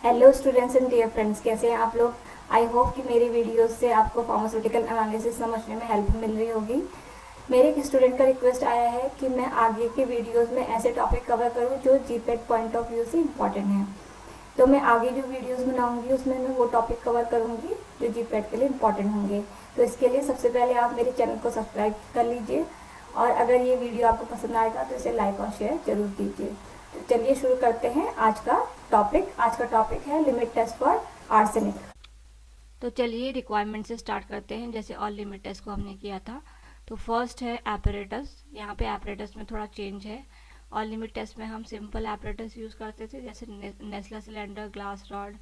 Hello students and dear friends, कैसे हैं आप लोग। आई होप कि मेरी वीडियोस से आपको फार्मास्यूटिकल एनालिसिस समझने में हेल्प मिल रही होगी। मेरे एक स्टूडेंट का रिक्वेस्ट आया है कि मैं आगे के वीडियोस में ऐसे टॉपिक कवर करूं जो जीपेट पॉइंट ऑफ व्यू से इम्पॉर्टेंट हैं। तो मैं आगे जो वीडियोस बनाऊंगी उसमें मैं वो टॉपिक कवर करूंगी जो जीपेट के लिए इम्पॉर्टेंट होंगे। तो इसके लिए सबसे पहले आप मेरे चैनल को सब्सक्राइब कर लीजिए और अगर ये वीडियो आपको पसंद आएगा तो इसे लाइक और शेयर जरूर कीजिए। तो चलिए शुरू करते हैं आज का टॉपिक। आज का टॉपिक है लिमिट टेस्ट फॉर आर्सेनिक। तो चलिए रिक्वायरमेंट से स्टार्ट करते हैं, जैसे और लिमिट टेस्ट को हमने किया था। तो फर्स्ट है एपरेटस। यहाँ पे एपरेटस में थोड़ा चेंज है। और लिमिट टेस्ट में हम सिंपल एपरेटस यूज़ करते थे, जैसे नेस्ला सिलेंडर, ग्लास रॉड।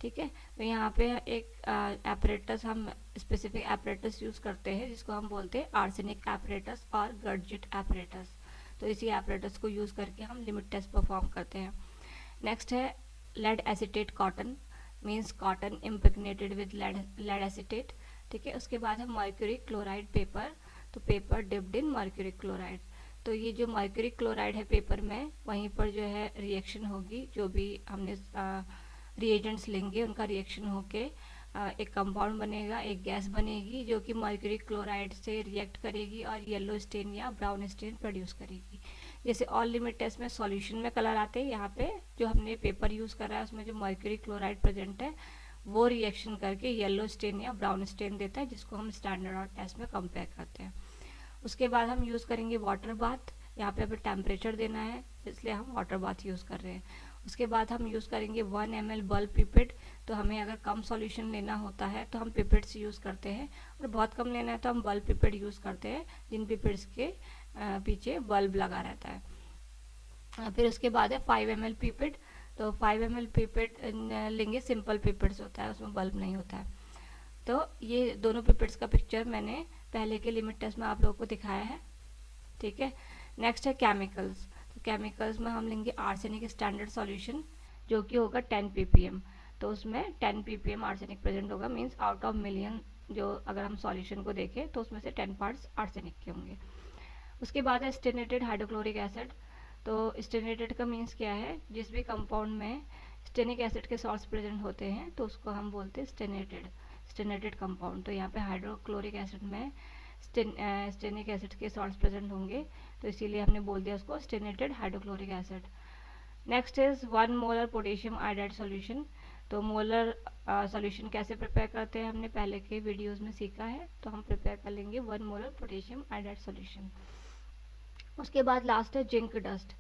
ठीक है, तो यहाँ पे एक एपरेटस हम स्पेसिफिक एपरेटस यूज़ करते हैं जिसको हम बोलते हैं आर्सेनिक एपरेटस और गर्जिट एपरेटस। तो इसी एपरेटस को यूज़ करके हम लिमिट टेस्ट परफॉर्म करते हैं। नेक्स्ट है lead acetate cotton, means cotton impregnated with lead acetate. ठीक है, उसके बाद है मर्क्यूरी क्लोराइड पेपर, तो paper dipped in mercury chloride. तो ये जो मर्क्यूरी क्लोराइड है पेपर में, वहीं पर जो है रिएक्शन होगी, जो भी हमने रिएजेंट्स लेंगे उनका रिएक्शन होके एक कंपाउंड बनेगा, एक गैस बनेगी जो कि मर्क्यूरी क्लोराइड से रिएक्ट करेगी और येलो स्टेन या ब्राउन स्टेन प्रोड्यूस करेगी। जैसे ऑल लिमिट टेस्ट में सॉल्यूशन में कलर आते हैं, यहाँ पे जो हमने पेपर यूज़ करा है उसमें जो मर्क्यूरी क्लोराइड प्रेजेंट है वो रिएक्शन करके येलो स्टेन या ब्राउन स्टेन देता है, जिसको हम स्टैंडर्ड और टेस्ट में कंपेयर करते हैं। उसके बाद हम यूज़ करेंगे वाटर बाथ। यहाँ पे हमें टेम्परेचर देना है, इसलिए हम वाटर बाथ यूज़ कर रहे हैं। उसके बाद हम यूज़ करेंगे 1 ml बल्ब पिपेट। तो हमें अगर कम सॉल्यूशन लेना होता है तो हम पिपेट्स यूज़ करते हैं, और बहुत कम लेना है तो हम बल्ब पिपेट यूज़ करते हैं, जिन पिपेट्स के पीछे बल्ब लगा रहता है। फिर उसके बाद है 5 ml पिपेट। तो 5 ml पिपेट लेंगे, सिंपल पिपेट्स होता है, उसमें बल्ब नहीं होता है। तो ये दोनों पिपेट्स का पिक्चर मैंने पहले के लिमिट टेस्ट में आप लोगों को दिखाया है। ठीक है, नेक्स्ट है केमिकल्स। तो केमिकल्स में हम लेंगे आर्सेनिक स्टैंडर्ड सॉल्यूशन, जो कि होगा 10 ppm। तो उसमें 10 ppm आर्सेनिक प्रेजेंट होगा, मीन्स आउट ऑफ मिलियन जो अगर हम सॉल्यूशन को देखें तो उसमें से 10 पार्ट्स आर्सेनिक के होंगे। उसके बाद है स्टेनेटेड हाइड्रोक्लोरिक एसिड। तो स्टेनेटेड का मीन्स क्या है, जिस भी कंपाउंड में स्टेनिक एसिड के सॉल्ट्स प्रेजेंट होते हैं तो उसको हम बोलते हैं स्टेनेटेड कंपाउंड। तो यहाँ पे हाइड्रोक्लोरिक एसिड में स्टेनिक एसिड के सॉल्ट्स प्रेजेंट होंगे, तो इसीलिए हमने बोल दिया उसको stannated hydrochloric acid. Next is 1 molar potassium iodide solution. तो मोलर सॉल्यूशन कैसे प्रिपेयर करते हैं हमने पहले के वीडियोस में सीखा है, तो हम प्रिपेयर कर लेंगे 1 मोलर पोटेशियम आयोडाइड सॉल्यूशन। उसके बाद लास्ट है जिंक डस्ट।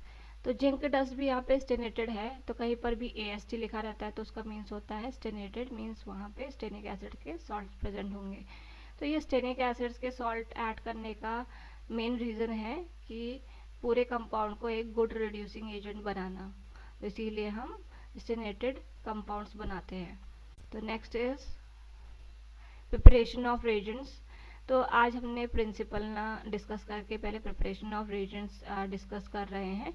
तो जिंक डस्ट भी यहाँ पे स्टेनेटेड है, तो कहीं पर भी AST लिखा रहता है तो उसका मीन्स होता है स्टेनेटेड, मीन्स वहाँ पे स्टेनिक एसिड के सॉल्ट प्रेजेंट होंगे। तो ये स्टेनिक एसिड्स के सॉल्ट ऐड करने का मेन रीज़न है कि पूरे कंपाउंड को एक गुड रिड्यूसिंग एजेंट बनाना, तो इसीलिए हम स्टेनेटेड कंपाउंड्स बनाते हैं। तो next is preparation of reagents. तो आज हमने प्रिंसिपल ना डिस्कस करके पहले प्रिपरेशन ऑफ रिएजेंट्स डिस्कस कर रहे हैं,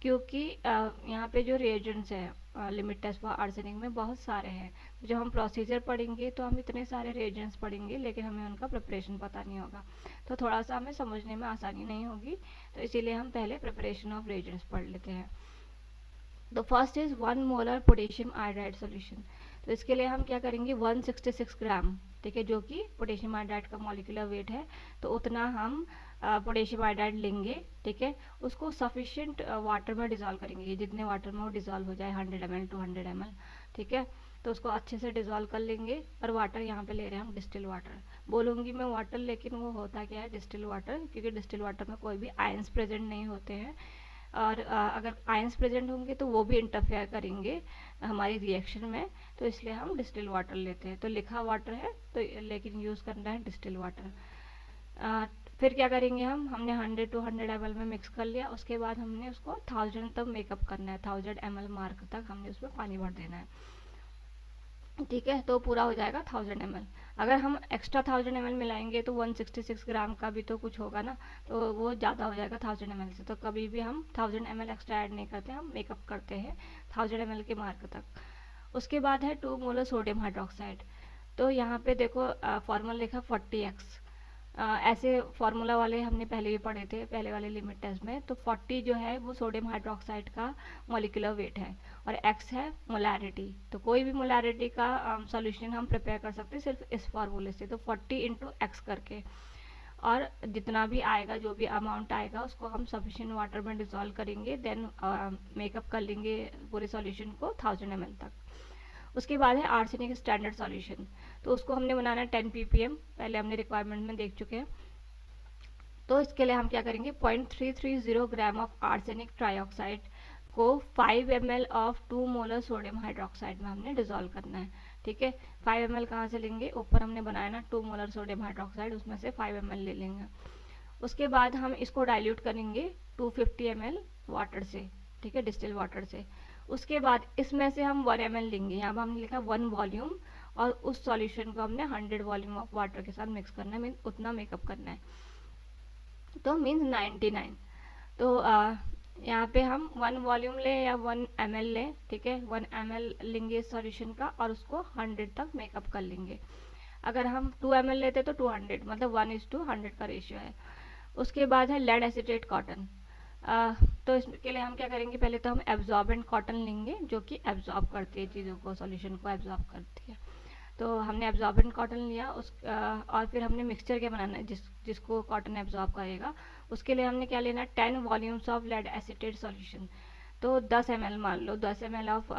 क्योंकि यहाँ पे जो रिएजेंट्स है लिमिट टेस्ट फॉर आर्सेनिक में बहुत सारे हैं। तो जब हम प्रोसीजर पढ़ेंगे तो हम इतने सारे रिएजेंट्स पढ़ेंगे, लेकिन हमें उनका प्रिपरेशन पता नहीं होगा, तो थोड़ा सा हमें समझने में आसानी नहीं होगी। तो इसीलिए हम पहले प्रिपरेशन ऑफ रिएजेंट्स पढ़ लेते हैं। तो first is 1 molar potassium iodide solution. तो इसके लिए हम क्या करेंगे, 166 ग्राम, ठीक है, जो कि पोटेशियम आयोडाइड का मॉलिक्यूलर वेट है, तो उतना हम पोटेशियम आयोडाइड लेंगे। ठीक है, उसको सफिशिएंट वाटर में डिजोल्व करेंगे, जितने वाटर में वो डिजोल्व हो जाए, 100 ml 200 ml। ठीक है, तो उसको अच्छे से डिजोल्व कर लेंगे। और वाटर यहाँ पे ले रहे हैं हम डिस्टिल वाटर, बोलूँगी मैं वाटर, लेकिन वो होता क्या है डिस्टिल वाटर, क्योंकि डिस्टिल वाटर में कोई भी आयंस प्रेजेंट नहीं होते हैं, और अगर आयंस प्रेजेंट होंगे तो वो भी इंटरफेयर करेंगे हमारी रिएक्शन में, तो इसलिए हम डिस्टिल वाटर लेते हैं। तो लिखा वाटर है तो लेकिन यूज़ करना है डिस्टिल वाटर। फिर क्या करेंगे हमने 100 to 100 ml में मिक्स कर लिया। उसके बाद हमने उसको 1000 तक मेकअप करना है, 1000 ml मार्क तक हमने उसमें पानी भर देना है। ठीक है, तो पूरा हो जाएगा 1000 ml। अगर हम एक्स्ट्रा 1000 ml मिलाएंगे तो 166 ग्राम का भी तो कुछ होगा ना, तो वो ज़्यादा हो जाएगा 1000 ml से। तो कभी भी हम 1000 ml एक्स्ट्रा ऐड नहीं करते, हम मेकअप करते हैं 1000 ml के मार्क तक। उसके बाद है 2 मोलर सोडियम हाइड्रोक्साइड। तो यहाँ पे देखो फॉर्मूला लिखा 40x। ऐसे फार्मूला वाले हमने पहले भी पढ़े थे पहले वाले लिमिट टेस्ट में। तो 40 जो है वो सोडियम हाइड्रोक्साइड का मॉलिक्यूलर वेट है, और x है मोलैरिटी। तो कोई भी मोलैरिटी का सॉल्यूशन हम प्रिपेयर कर सकते हैं सिर्फ इस फार्मूले से, तो 40 इंटू एक्स करके, और जितना भी आएगा, जो भी अमाउंट आएगा उसको हम सफिशिएंट वाटर में डिसॉल्व करेंगे, देन मेकअप कर लेंगे पूरे सॉल्यूशन को 1000 ml तक। उसके बाद है आर्सेनिक स्टैंडर्ड सॉल्यूशन, तो उसको हमने बनाना है 10 ppm, पहले हमने रिक्वायरमेंट में देख चुके हैं। तो इसके लिए हम क्या करेंगे, 0.330 ग्राम ऑफ आर्सेनिक ट्राइऑक्साइड को 5 ml of 2 molar sodium hydroxide में हमने डिसॉल्व करना है। ठीक है, 5 ml कहाँ से लेंगे, ऊपर हमने बनाया ना 2 मोलर सोडियम हाइड्रोक्साइड, उसमें से 5 ml ले लेंगे। उसके बाद हम इसको डाइल्यूट करेंगे 250 ml वाटर से, ठीक है, डिस्टिल वाटर से। उसके बाद इसमें से हम 1 ml लेंगे, यहाँ पर हमने लिखा 1 वॉल्यूम, और उस सॉल्यूशन को हमने 100 वॉल्यूम ऑफ वाटर के साथ मिक्स करना है, मीन उतना मेकअप करना है, तो मीन्स 99। तो यहाँ पे हम 1 वॉल्यूम लें या 1 ml लें, ठीक है, 1 ml लेंगे इस सॉल्यूशन का, और उसको 100 तक मेकअप कर लेंगे। अगर हम 2 ml लेते तो 200, मतलब 1:100 का रेशियो है। उसके बाद है लेड एसिटेट कॉटन। तो इसके लिए हम क्या करेंगे, पहले तो हम एब्जॉर्बेंट कॉटन लेंगे जो कि एब्जॉर्ब करती है चीज़ों को, सॉल्यूशन को एब्जॉर्ब करती है। तो हमने एब्जॉर्बेंट कॉटन लिया, और फिर हमने मिक्सचर क्या बनाना है जिसको कॉटन एब्जॉर्ब करेगा। उसके लिए हमने क्या लेना है, 10 volumes of lead acetate solution. तो 10 ml मान लो, 10 ml of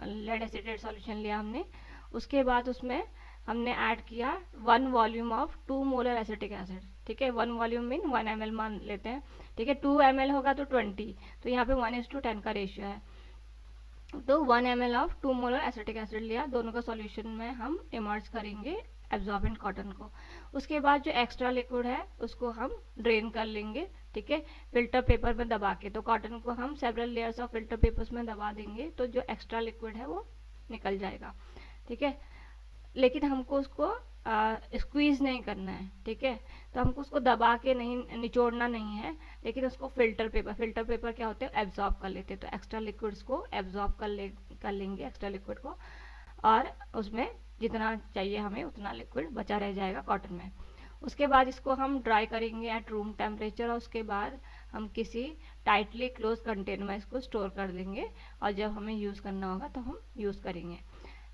lead acetate solution लिया हमने। उसके बाद उसमें हमने ऐड किया 1 volume of 2 molar acetic acid, ठीक है, 1 वॉल्यूम मीन 1 ml मान लेते हैं, ठीक है, 2 ml होगा तो 20, तो यहाँ पे 1:10 का रेशियो है। तो 1 ml of 2 molar acetic acid लिया, दोनों का सॉल्यूशन में हम इमर्ज करेंगे एब्जॉर्बेंट कॉटन को। उसके बाद जो एक्स्ट्रा लिक्विड है उसको हम ड्रेन कर लेंगे, ठीक है, फिल्टर पेपर में दबा के। तो कॉटन को हम several layers of filter papers में दबा देंगे, तो जो एक्स्ट्रा लिक्विड है वो निकल जाएगा, ठीक है। लेकिन हमको उसको स्क्वीज़ नहीं करना है, ठीक है, तो हमको उसको दबा के नहीं, निचोड़ना नहीं है, लेकिन उसको फिल्टर पेपर क्या होते हैं, एब्जॉर्ब कर लेते हैं। तो एक्स्ट्रा लिक्विड्स को एब्जॉर्ब कर लेंगे एक्स्ट्रा लिक्विड को, और उसमें जितना चाहिए हमें उतना लिक्विड बचा रह जाएगा कॉटन में। उसके बाद इसको हम ड्राई करेंगे एट रूम टेम्परेचर, और उसके बाद हम किसी टाइटली क्लोज कंटेनर में इसको स्टोर कर देंगे, और जब हमें यूज़ करना होगा तो हम यूज़ करेंगे।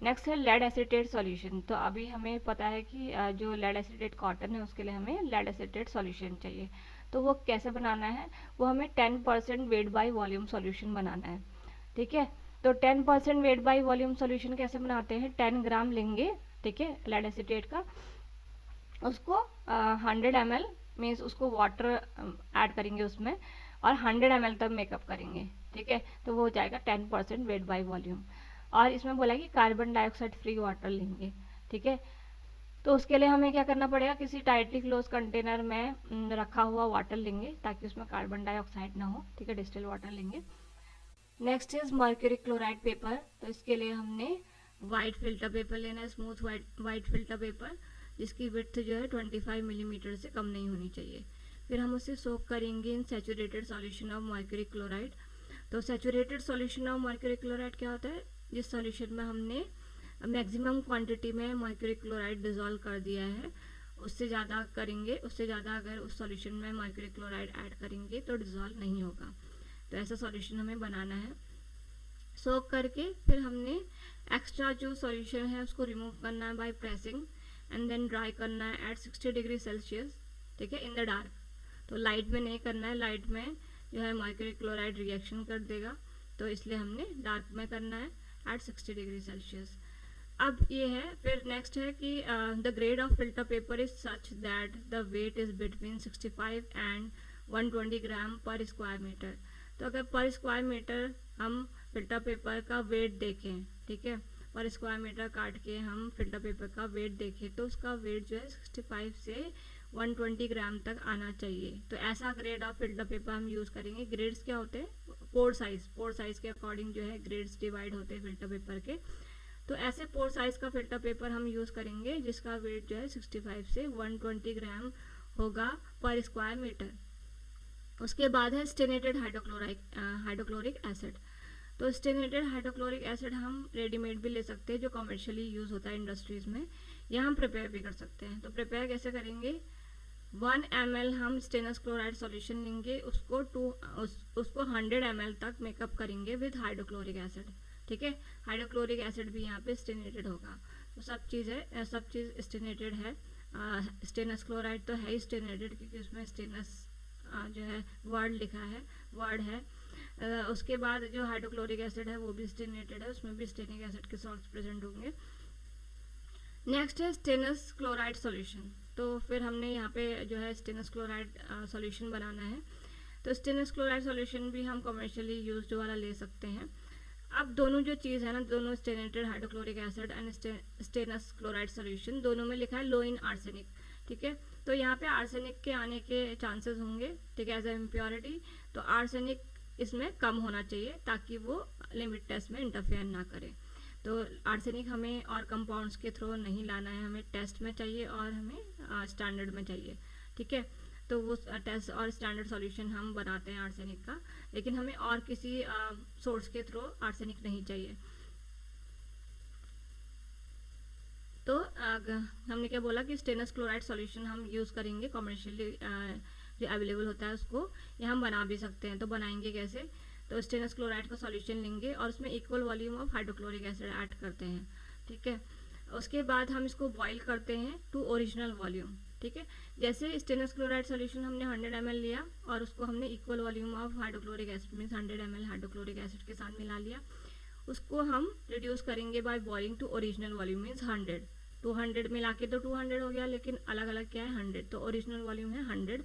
नेक्स्ट है लेड एसिटेट सॉल्यूशन। तो अभी हमें पता है कि जो लेड एसिटेट कॉटन है उसके लिए हमें लेड एसिटेट सॉल्यूशन चाहिए। तो वो कैसे बनाना है, वो हमें 10% वेट बाय वॉल्यूम सॉल्यूशन बनाना है, ठीक है। तो 10% वेट बाय वॉल्यूम सॉल्यूशन कैसे बनाते हैं, 10 ग्राम लेंगे, ठीक है, लेड एसिटेट का, उसको 100 ml मीन्स उसको वाटर ऐड करेंगे उसमें, और 100 ml तक मेकअप करेंगे, ठीक है। तो वो हो जाएगा 10% वेट बाय वॉल्यूम। और इसमें बोला कि कार्बन डाइऑक्साइड फ्री वाटर लेंगे, ठीक है। तो उसके लिए हमें क्या करना पड़ेगा, किसी टाइटली क्लोज कंटेनर में रखा हुआ वाटर लेंगे ताकि उसमें कार्बन डाइऑक्साइड ना हो, ठीक है, डिस्टिल वाटर लेंगे। Next is mercury chloride paper. तो इसके लिए हमने वाइट फिल्टर पेपर लेना है, स्मूथ वाइट फिल्टर पेपर, जिसकी विड्थ जो है 25 मिलीमीटर से कम नहीं होनी चाहिए। फिर हम उसे सोक करेंगे in saturated solution of mercury chloride. तो saturated solution of mercury chloride क्या होता है, जिस सॉल्यूशन में हमने मैक्सिमम क्वांटिटी में मर्क्यूरी क्लोराइड डिसॉल्व कर दिया है, उससे ज़्यादा करेंगे, उससे ज़्यादा अगर उस सॉल्यूशन में मर्क्यूरी क्लोराइड ऐड करेंगे तो डिसॉल्व नहीं होगा। तो ऐसा सॉल्यूशन हमें बनाना है। सोक करके फिर हमने एक्स्ट्रा जो सॉल्यूशन है उसको रिमूव करना है by pressing, and then dry करना है एट 60 डिग्री सेल्सियस, ठीक है, इन द डार्क। तो लाइट में नहीं करना है, लाइट में जो है मर्क्यूरी क्लोराइड रिएक्शन कर देगा, तो इसलिए हमने डार्क में करना है एट 60 डिग्री सेल्सियस। अब ये है, फिर नेक्स्ट है कि the grade of filter paper is such that the weight is between 65 and 120 gram per square metre. तो अगर पर स्क्वायर मीटर हम फिल्टर पेपर का वेट देखें, ठीक है, पर स्क्वायर मीटर काट के हम फिल्टर पेपर का वेट देखें, तो उसका वेट जो है 65 से 120 ग्राम तक आना चाहिए। तो ऐसा ग्रेड ऑफ फिल्टर पेपर हम यूज़ करेंगे। ग्रेड्स क्या होते हैं, पोर साइज के अकॉर्डिंग जो है ग्रेड्स डिवाइड होते हैं फिल्टर पेपर के। तो ऐसे पोर साइज का फिल्टर पेपर हम यूज़ करेंगे जिसका वेट जो है 65 से 120 ग्राम होगा पर स्क्वायर मीटर। उसके बाद है स्टेनेटेड हाइड्रोक्लोरिक एसिड। तो स्टेनेटेड हाइड्रोक्लोरिक एसिड हम रेडीमेड भी ले सकते हैं, जो कमर्शियली यूज़ होता है इंडस्ट्रीज़ में, या हम प्रिपेयर भी कर सकते हैं। तो प्रिपेयर कैसे करेंगे, 1 ml हम स्टेनस क्लोराइड सॉल्यूशन लेंगे, उसको 100 ml तक मेकअप करेंगे विद हाइड्रोक्लोरिक एसिड। ठीक है, हाइड्रोक्लोरिक एसिड भी यहाँ पे स्टेनेटेड होगा। तो सब चीज़ स्टेनेटेड है। स्टेनस क्लोराइड तो है ही स्टेनेटेड, क्योंकि उसमें स्टेनस जो है वर्ड है। उसके बाद जो हाइड्रोक्लोरिक एसिड है वो भी स्टेनेटेड है, उसमें भी स्टेनिक एसिड के सॉल्ट्स प्रेजेंट होंगे। नेक्स्ट है स्टेनस क्लोराइड सॉल्यूशन। तो फिर हमने यहाँ पे जो है स्टेनस क्लोराइड सॉल्यूशन बनाना है। तो स्टेनस क्लोराइड सॉल्यूशन भी हम कमर्शियली यूज्ड वाला ले सकते हैं। अब दोनों जो चीज़ है ना, दोनों stannated hydrochloric acid and stannous chloride solution, दोनों में लिखा है लो इन आर्सेनिक। ठीक है, तो यहाँ पे आर्सेनिक के आने के चांसेस होंगे, ठीक है, एज ए इम्प्योरिटी। तो आर्सेनिक इसमें कम होना चाहिए ताकि वो लिमिट टेस्ट में इंटरफेयर ना करे। तो आर्सेनिक हमें और कंपाउंड्स के थ्रू नहीं लाना है, हमें टेस्ट में चाहिए और हमें स्टैंडर्ड में चाहिए। ठीक है, तो वो टेस्ट और स्टैंडर्ड सॉल्यूशन हम बनाते हैं आर्सेनिक का, लेकिन हमें और किसी सोर्स के थ्रू आर्सेनिक नहीं चाहिए। तो हमने क्या बोला कि स्टेनस क्लोराइड सॉल्यूशन हम यूज़ करेंगे कमर्शियली जो अवेलेबल होता है, उसको या हम बना भी सकते हैं। तो बनाएंगे कैसे? तो स्टेनस क्लोराइड का सॉल्यूशन लेंगे और उसमें equal volume of hydrochloric acid add करते हैं। ठीक है, उसके बाद हम इसको बॉईल करते हैं टू ओरिजिनल वॉल्यूम। ठीक है, जैसे स्टेनस क्लोराइड सॉल्यूशन हमने 100 ml लिया और उसको हमने equal volume of hydrochloric acid means 100 ml hydrochloric acid के साथ मिला लिया। उसको हम रिड्यूस करेंगे by boiling to original volume means 100। 200 मिला के तो 200 हो गया, लेकिन अलग अलग क्या है 100, तो ओरिजिनल वॉल्यूम है 100।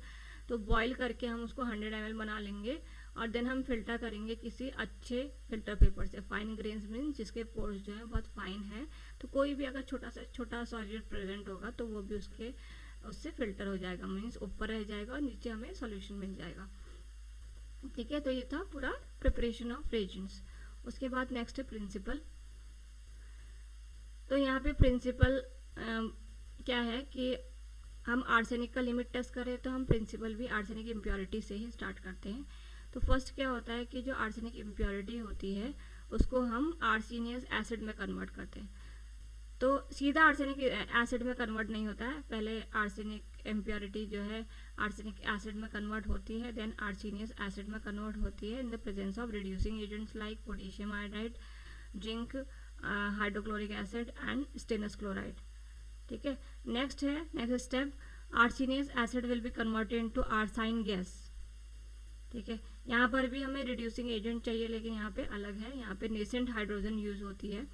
तो बॉईल करके हम उसको 100 ml बना लेंगे और देन हम फिल्टर करेंगे किसी अच्छे फिल्टर पेपर से। फाइन ग्रेन्स मीन्स जिसके पोर्स जो है बहुत फाइन है, तो कोई भी अगर छोटा सॉल्यूट प्रेजेंट होगा तो वो भी उससे फिल्टर हो जाएगा, मीन्स ऊपर रह जाएगा और नीचे हमें सॉल्यूशन मिल जाएगा। ठीक है, तो ये था पूरा प्रिपरेशन ऑफ रेजेंट्स। उसके बाद नेक्स्ट है प्रिंसिपल। तो यहाँ पे प्रिंसिपल क्या है कि हम आर्सेनिक का लिमिट टेस्ट करें तो हम प्रिंसिपल भी आर्सेनिक इम्प्योरिटी से ही स्टार्ट करते हैं। तो फर्स्ट क्या होता है कि जो आर्सेनिक इम्प्योरिटी होती है उसको हम आर्सेनियस एसिड में कन्वर्ट करते हैं। तो सीधा आर्सेनिक एसिड में कन्वर्ट नहीं होता है, पहले आर्सेनिक इम्प्योरिटी जो है आर्सेनिक एसिड में कन्वर्ट होती है, देन आर्सेनियस एसिड में कन्वर्ट होती है in the presence of reducing agents like potassium iodide, zinc, hydrochloric acid and stannous chloride. ठीक है, next step, arsenious acid will be converted into arsine gas. ठीक है, यहाँ पर भी हमें रिड्यूसिंग एजेंट चाहिए, लेकिन यहाँ पे अलग है, यहाँ पे नेसेंट हाइड्रोजन यूज होती है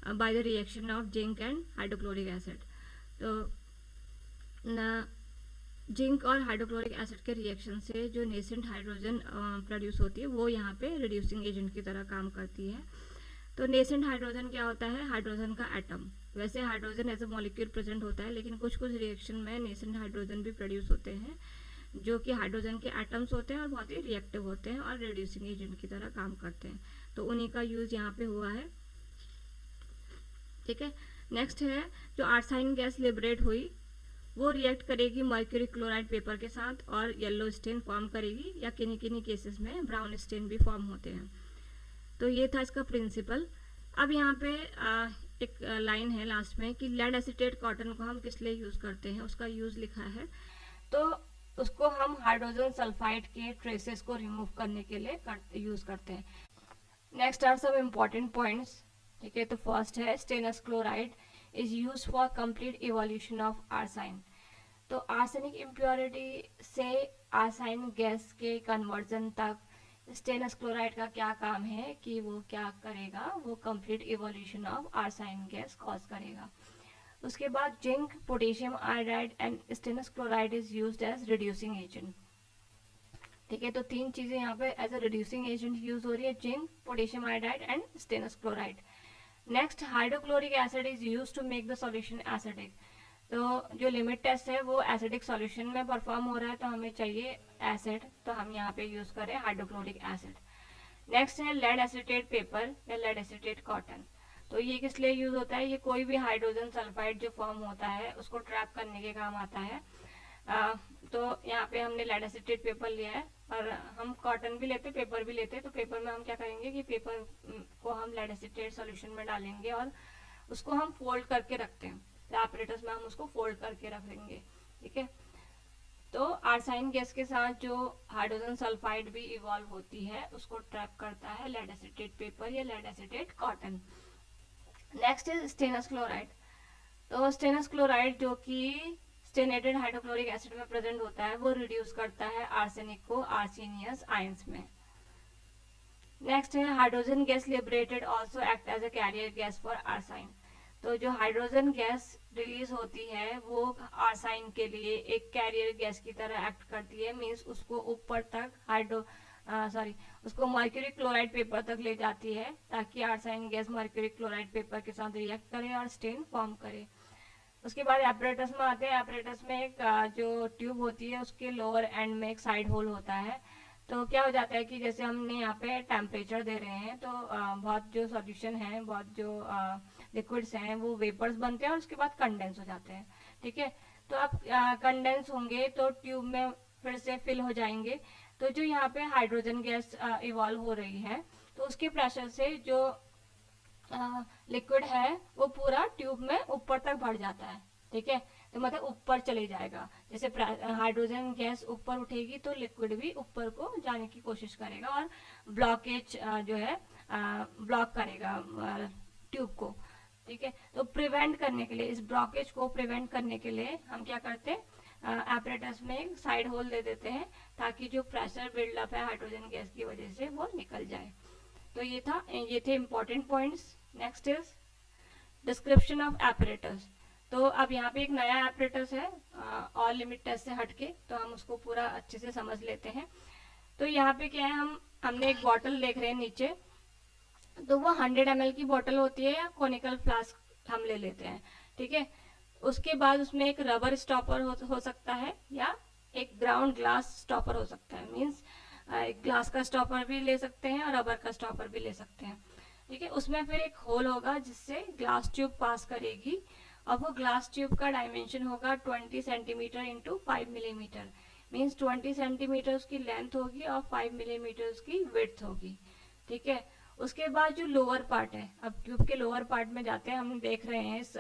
by the reaction of zinc and hydrochloric acid. तो जिंक और हाइड्रोक्लोरिक एसिड के रिएक्शन से जो नेसेंट हाइड्रोजन प्रोड्यूस होती है वो यहाँ पे रिड्यूसिंग एजेंट की तरह काम करती है। तो नेसेंट हाइड्रोजन क्या होता है? हाइड्रोजन का एटम। वैसे hydrogen as a molecule present होता है, लेकिन कुछ रिएक्शन में नेसेंट हाइड्रोजन भी प्रोड्यूस होते हैं जो कि हाइड्रोजन के एटम्स होते हैं और बहुत ही रिएक्टिव होते हैं और रिड्यूसिंग एजेंट की तरह काम करते हैं। तो उन्हीं का यूज यहाँ पे हुआ है। ठीक है, नेक्स्ट है जो आर्साइन गैस लिबरेट हुई वो रिएक्ट करेगी मर्क्यूरी क्लोराइड पेपर के साथ और येलो स्टेन फॉर्म करेगी, या किन्हीं केसेस में ब्राउन स्टेन भी फॉर्म होते हैं। तो ये था इसका प्रिंसिपल। अब यहाँ पे एक लाइन है लास्ट में कि लेड एसिटेट कॉटन को हम किस लिए यूज करते हैं, उसका यूज लिखा है। तो उसको हम हाइड्रोजन सल्फाइड के ट्रेसेस को रिमूव करने के लिए यूज करते हैं। नेक्स्ट आर सब इम्पॉर्टेंट पॉइंट्स। ठीक है, तो फर्स्ट है stannous chloride is use for complete evolution of arsine. तो आर्सेनिक इम्प्योरिटी से आर्साइन गैस के कन्वर्जन तक स्टेनस क्लोराइड का क्या काम है कि वो क्या करेगा, वो complete evolution of arsine gas cause करेगा। उसके बाद zinc, potassium iodide and stannous chloride is used as reducing agent. ठीक है, तो तीन चीजें यहाँ पे as a reducing agent use हो रही है, zinc, potassium iodide and stannous chloride. Next, hydrochloric acid is use to make the solution acidic. तो जो लिमिट टेस्ट है वो एसिडिक सॉल्यूशन में परफॉर्म हो रहा है, तो हमें चाहिए एसिड, तो हम यहाँ पे यूज करें हाइड्रोक्लोरिक एसिड। नेक्स्ट है लेड एसिटेट पेपर या लेड एसिटेट कॉटन। तो ये किस लिए यूज होता है? ये कोई भी हाइड्रोजन सल्फाइड जो फॉर्म होता है उसको ट्रैप करने के काम आता है। तो यहाँ पे हमने लेड एसिटेट पेपर लिया है और हम कॉटन भी लेते, पेपर भी लेते। तो पेपर में हम क्या करेंगे कि पेपर को हम लेड एसिटेट सॉल्यूशन में डालेंगे और उसको हम फोल्ड करके रखते हैं, एपरेटस में हम उसको फोल्ड करके रख देंगे। ठीक है, तो आर्सेनिक गैस के साथ जो हाइड्रोजन सल्फाइड भी इवॉल्व होती है उसको ट्रैप करता है लेड एसिटेट पेपर या lead acetate cotton. Next is stannous chloride. तो स्टेनस क्लोराइड जो कि स्टेनेटेड हाइड्रोक्लोरिक एसिड में प्रेजेंट होता है वो रिड्यूस करता है आर्सेनिक को आर्सेनियस आयंस में। नेक्स्ट है hydrogen gas liberated also act as a carrier gas for arsine. तो जो हाइड्रोजन गैस रिलीज होती है वो आर्साइन के लिए एक कैरियर गैस की तरह एक्ट करती है, मींस उसको ऊपर तक उसको मर्क्यूरी क्लोराइड पेपर तक ले जाती है ताकि आर्साइन गैस मर्क्यूरी क्लोराइड पेपर के साथ रिएक्ट करे और स्टेन फॉर्म करे। उसके बाद एपरेटस में आते हैं। एपरेटस में एक जो ट्यूब होती है उसके लोअर एंड में एक साइड होल होता है। तो क्या हो जाता है कि जैसे हमने यहाँ पे टेम्परेचर दे रहे हैं तो बहुत जो सॉल्यूशन है, बहुत जो लिक्विड्स हैं वो वेपर्स बनते हैं और उसके बाद कंडेंस हो जाते हैं। ठीक है, तो अब कंडेंस होंगे तो ट्यूब में फिर से फिल हो जाएंगे। तो जो यहाँ पे हाइड्रोजन गैस इवॉल्व हो रही है तो उसके प्रेशर से जो लिक्विड है वो पूरा ट्यूब में ऊपर तक बढ़ जाता है। ठीक है, तो मतलब ऊपर चले जाएगा। जैसे हाइड्रोजन गैस ऊपर उठेगी तो लिक्विड भी ऊपर को जाने की कोशिश करेगा और ब्लॉकेज जो है ब्लॉक करेगा ट्यूब को। ठीक है, तो प्रिवेंट करने के लिए, इस ब्लॉकेज को प्रिवेंट करने के लिए हम क्या करते हैं, एपरेटस में एक साइड होल दे देते हैं ताकि जो प्रेशर बिल्डअप है हाइड्रोजन गैस की वजह से वो निकल जाए। तो ये थे important points. Next is description of apparatus. तो अब यहाँ पे एक नया एपरेटस है ऑल लिमिट टेस्ट से हटके, तो हम उसको पूरा अच्छे से समझ लेते हैं। तो यहाँ पे क्या है, हमने एक बॉटल देख रहे हैं नीचे, तो वो 100 ml की बॉटल होती है या कोनिकल फ्लास्क हम ले लेते हैं। ठीक है, उसके बाद उसमें एक रबर स्टॉपर हो सकता है या एक ग्राउंड ग्लास स्टॉपर हो सकता है, मीन्स एक ग्लास का स्टॉपर भी ले सकते हैं और रबर का स्टॉपर भी ले सकते हैं। ठीक है, उसमें फिर एक होल होगा जिससे ग्लास ट्यूब पास करेगी और वो ग्लास ट्यूब का डायमेंशन होगा 20 centimetre into 5 millimetre, means 20 centimetre उसकी लेंथ होगी और 5 मिलीमीटर उसकी विड्थ होगी। ठीक है, उसके बाद जो लोअर पार्ट है, अब ट्यूब के लोअर पार्ट में जाते हैं, हम देख रहे हैं इस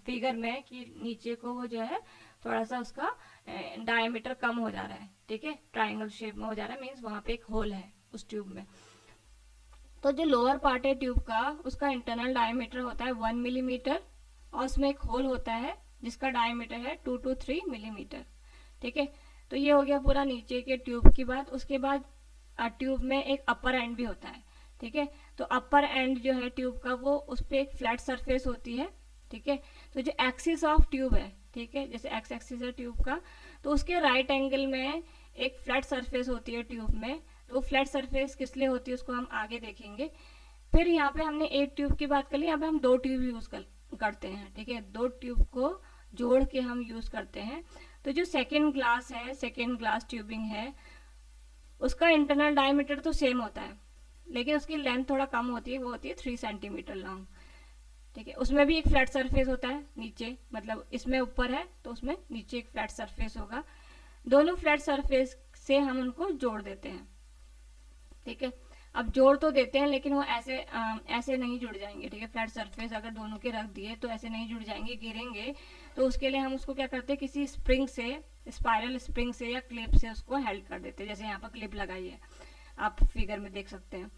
फिगर में कि नीचे को वो जो है थोड़ा सा उसका डायमीटर कम हो जा रहा है। ठीक है, ट्राइंगल शेप में हो जा रहा है, मीन्स वहां पे एक होल है उस ट्यूब में। तो जो लोअर पार्ट है ट्यूब का, उसका इंटरनल डायमीटर होता है 1 मिलीमीटर और उसमें एक होल होता है जिसका डायमीटर है 2 to 3 मिलीमीटर। ठीक है, तो ये हो गया पूरा नीचे के ट्यूब की बात। उसके बाद ट्यूब में एक अपर एंड भी होता है। ठीक है, तो अपर एंड जो है ट्यूब का वो उस पर एक फ्लैट सरफेस होती है। ठीक है, तो जो एक्सिस ऑफ ट्यूब है, ठीक है, जैसे एक्स एक्सिस है ट्यूब का, तो उसके राइट एंगल में एक फ्लैट सरफेस होती है ट्यूब में। तो फ्लैट सरफेस किस लिए होती है उसको हम आगे देखेंगे। फिर यहाँ पे हमने एक ट्यूब की बात कर ली, यहाँ पे हम दो ट्यूब यूज करते हैं। ठीक है, दो ट्यूब को जोड़ के हम यूज करते हैं। तो जो सेकेंड ग्लास है, सेकेंड ग्लास ट्यूबिंग है, उसका इंटरनल डायमीटर तो सेम होता है लेकिन उसकी लेंथ थोड़ा कम होती है, वो होती है 3 सेंटीमीटर लॉन्ग। ठीक है, उसमें भी एक फ्लैट सरफेस होता है नीचे, मतलब इसमें ऊपर है तो उसमें नीचे एक फ्लैट सरफेस होगा। दोनों फ्लैट सरफेस से हम उनको जोड़ देते हैं। ठीक है, अब जोड़ तो देते हैं लेकिन वो ऐसे नहीं जुड़ जाएंगे। ठीक है, फ्लैट सरफेस अगर दोनों के रख दिए तो ऐसे नहीं जुड़ जाएंगे, गिरेंगे। तो उसके लिए हम उसको क्या करते हैं, किसी स्प्रिंग से, स्पाइरल स्प्रिंग से या क्लिप से उसको हेल्प कर देते हैं। जैसे यहाँ पर क्लिप लगाई है, आप फिगर में देख सकते हैं।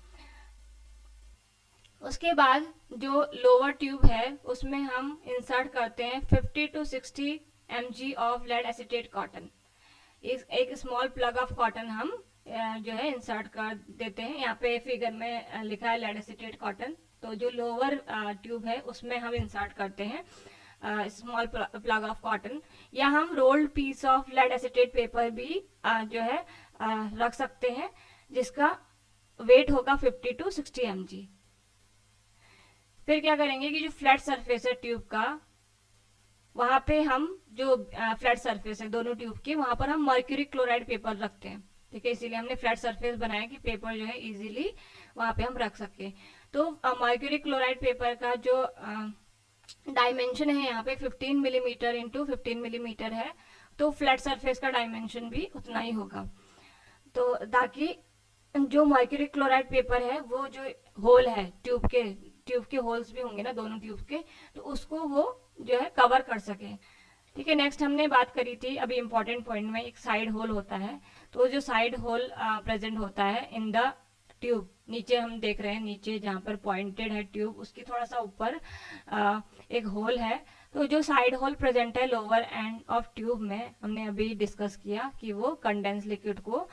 उसके बाद जो लोअर ट्यूब है उसमें हम इंसर्ट करते हैं 50 to 60 mg of lead acetate cotton. एक स्मॉल प्लग ऑफ कॉटन हम जो है इंसर्ट कर देते हैं। यहाँ पे फिगर में लिखा है लेड एसिटेट कॉटन, तो जो लोअर ट्यूब है उसमें हम इंसर्ट करते हैं स्मॉल प्लग ऑफ कॉटन, या हम rolled piece of lead acetate paper भी जो है रख सकते हैं जिसका वेट होगा 50 to 60 mg। फिर क्या करेंगे कि जो फ्लैट सरफेस है ट्यूब का, वहां पे हम जो फ्लैट सरफेस है दोनों ट्यूब की, वहां पर हम मर्क्यूरी क्लोराइड पेपर रखते हैं। ठीक है, इसीलिए हमने फ्लैट सरफेस बनाया कि पेपर जो है इजीली वहां पे हम रख सके। तो मर्क्यूरी क्लोराइड पेपर का जो डायमेंशन है यहाँ पे 15 मिलीमीटर इंटू 15 मिलीमीटर है, तो फ्लैट सरफेस का डायमेंशन भी उतना ही होगा। तो ताकि जो मर्क्यूरी क्लोराइड पेपर है वो जो होल है ट्यूब के होल्स भी होंगे ना दोनों ट्यूब के, तो उसको वो जो है कवर कर सके। ठीक है। नेक्स्ट हमने बात करी थी अभी इम्पोर्टेंट पॉइंट में, एक साइड होल होता है। तो जो साइड होल प्रेजेंट होता है इन द ट्यूब, नीचे हम देख रहे हैं, नीचे जहाँ पर पॉइंटेड है ट्यूब उसकी थोड़ा सा ऊपर एक होल है। तो जो साइड होल प्रेजेंट है लोअर एंड ऑफ ट्यूब में, हमने अभी डिस्कस किया कि वो कंडेंस लिक्विड को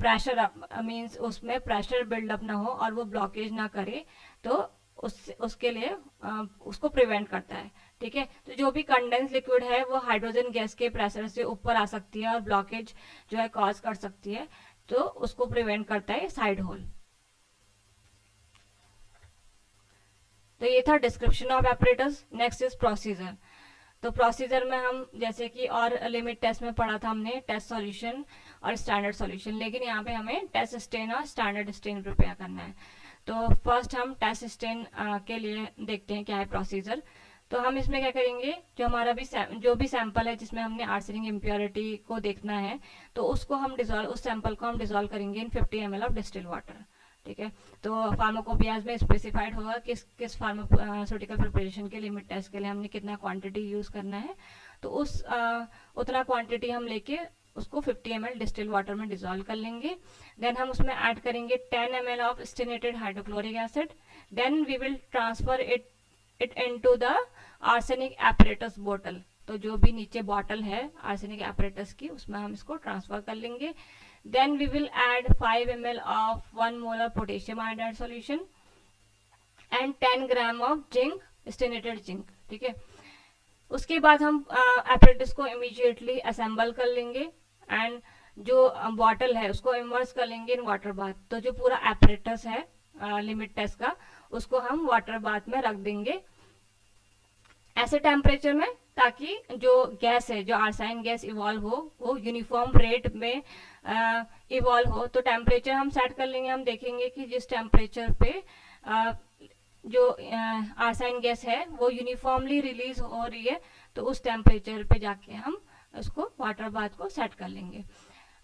प्रेशर मींस उसमें प्रेशर बिल्डअप ना हो और वो ब्लॉकेज ना करे, तो उसके लिए उसको प्रिवेंट करता है। ठीक है। तो जो भी कंडेंस लिक्विड है वो हाइड्रोजन गैस के प्रेशर से ऊपर आ सकती है और ब्लॉकेज जो है कॉज कर सकती है, तो उसको प्रिवेंट करता है साइड होल। तो ये था description of apparatus. Next is procedure. तो प्रोसीजर में हम जैसे कि और लिमिट टेस्ट में पढ़ा था हमने टेस्ट सॉल्यूशन और स्टैंडर्ड सॉल्यूशन, लेकिन यहाँ पे हमें टेस्ट स्टेन और स्टैंडर्ड स्टेन प्रिपेयर करना है। तो फर्स्ट हम टेस्ट स्टेन के लिए देखते हैं क्या है प्रोसीजर। तो हम इसमें क्या करेंगे, जो हमारा भी जो भी सैंपल है जिसमें हमने आर्सेनिक इम्प्योरिटी को देखना है, तो उसको हम उस सैंपल को हम डिजोल्व करेंगे इन 50 ml ऑफ डिस्टिल वाटर। ठीक है। तो फार्माकोपियाज में स्पेसिफाइड होगा किस फार्मास्यूटिकल प्रिपरेशन के लिमिट टेस्ट के लिए हमने कितना क्वांटिटी यूज करना है। तो उतना क्वांटिटी हम लेके उसको 50 ml डिस्टिल वाटर में डिजोल्व कर लेंगे। देन हम उसमें ऐड करेंगे 10 ml of stannated hydrochloric acid. Then we will transfer it into the arsenic apparatus बोतल। तो जो भी नीचे बॉटल है आर्सेनिक एपरेटस की, उसमें हम इसको ट्रांसफर कर लेंगे। Then we will add 5 ml of 1 molar potassium iodide solution and 10 gram of zinc, स्टेनेटेड zinc. ठीक है। उसके बाद हम एपरेटस को इमीडिएटली असेंबल कर लेंगे एंड जो बॉटल है उसको इमर्स कर लेंगे इन वाटर बाथ। तो जो पूरा एपरेटस है लिमिट टेस्ट का, उसको हम वाटर बाथ में रख देंगे ऐसे टेम्परेचर में, ताकि जो गैस है, जो आर्साइन गैस इवॉल्व हो, वो यूनिफॉर्म रेट में इवॉल्व हो। तो टेम्परेचर हम सेट कर लेंगे। हम देखेंगे कि जिस टेम्परेचर पे जो आर्साइन गैस है वो यूनिफॉर्मली रिलीज हो रही है, तो उस टेम्परेचर पे जाके हम उसको वाटर बाथ को सेट कर लेंगे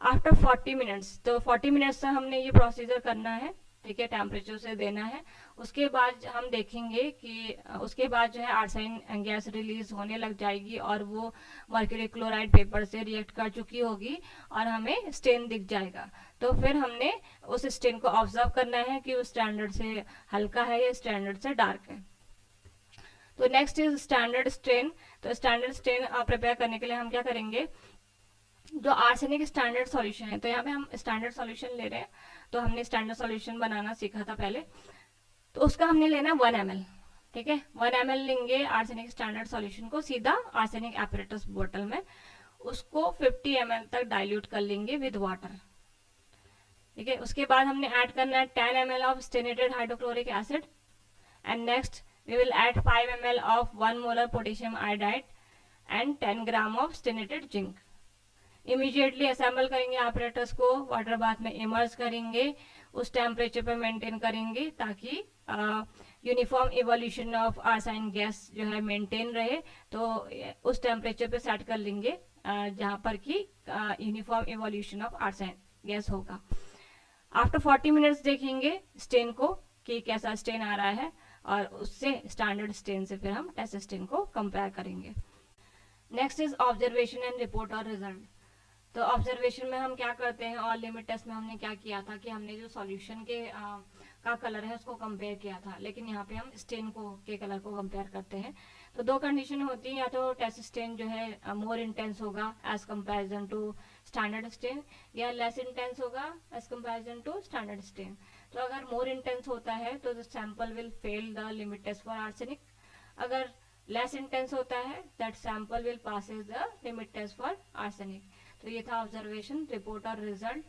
आफ्टर 40 मिनट्स। तो 40 मिनट्स तक हमने ये प्रोसीजर करना है। ठीक है। टेम्परेचर से देना है। उसके बाद हम देखेंगे कि उसके बाद जो है आर्साइन गैस रिलीज होने लग जाएगी और वो मर्क्यूरी क्लोराइड पेपर से रिएक्ट कर चुकी होगी और हमें स्टेन दिख जाएगा। तो फिर हमने उस स्टेन को ऑब्जर्व करना है कि वो स्टैंडर्ड से हल्का है या स्टैंडर्ड से डार्क है। तो नेक्स्ट इज स्टैंडर्ड स्टेन। तो स्टैंडर्ड स्टेन प्रिपेयर करने के लिए हम क्या करेंगे, जो आर्सेनिक स्टैंडर्ड सॉल्यूशन है, तो यहाँ पे हम स्टैंडर्ड सॉल्यूशन ले रहे हैं। तो हमने स्टैंडर्ड सॉल्यूशन बनाना सीखा था पहले, तो उसका हमने लेना 1 ml। ठीक है। 1 ml लेंगे आर्सेनिक स्टैंडर्ड सॉल्यूशन को सीधा आर्सेनिक एपरेटस बोतल में, उसको 50 ml तक डाइल्यूट कर लेंगे विद वाटर। ठीक है। उसके बाद हमने ऐड करना है 10 ml of stannated hydrochloric acid and next we will add 5 ml of 1 molar potassium iodide and 10 gram of stannated zinc. Immediately assemble करेंगे एपरेटस को, वाटर बाथ में इमर्स करेंगे, उस टेम्परेचर पे मेंटेन करेंगे ताकि uniform evolution of arsine gas जो है मेंटेन रहे। तो उस टेम्परेचर पे सेट कर लेंगे जहाँ पर कि uniform evolution of arsine gas होगा। आफ्टर 40 मिनट्स देखेंगे स्टेन को कि कैसा स्टेन आ रहा है, और उससे स्टैंडर्ड स्टेन से फिर हम टेस्ट स्टेन को कंपेयर करेंगे। Next is observation and report और रिजल्ट। तो ऑब्जर्वेशन में हम क्या करते हैं, और लिमिट टेस्ट में हमने क्या किया था कि हमने जो सॉल्यूशन के का कलर है उसको कंपेयर किया था, लेकिन यहाँ पे हम स्टेन को के कलर को कंपेयर करते हैं। तो दो कंडीशन होती है, या तो टेस्ट स्टेन जो है मोर इंटेंस होगा as comparison to standard stain, या लेस इंटेंस होगा as comparison to standard stain. तो अगर मोर इंटेंस होता है तो the sample will fail the limit test for arsenic. अगर लेस इंटेंस होता है that sample will passes the limit test for arsenic. तो ये था ऑब्जर्वेशन, रिपोर्ट और रिजल्ट।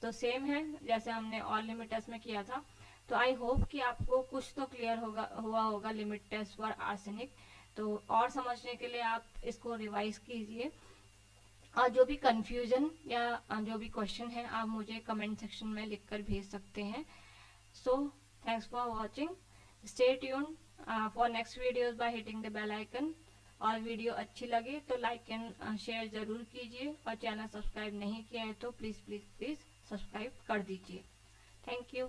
तो सेम है जैसे हमने और लिमिट टेस्ट में किया था। तो आई होप कि आपको कुछ तो क्लियर हुआ होगा लिमिट टेस्ट फॉर आर्सेनिक। तो और समझने के लिए आप इसको रिवाइज कीजिए, और जो भी कंफ्यूजन या जो भी क्वेश्चन है आप मुझे कमेंट सेक्शन में लिखकर भेज सकते हैं। So thanks for watching, stay tuned for next videos by hitting the bell icon. और वीडियो अच्छी लगे तो लाइक एंड शेयर जरूर कीजिए, और चैनल सब्सक्राइब नहीं किया है तो प्लीज़ प्लीज़ प्लीज़ सब्सक्राइब कर दीजिए। Thank you.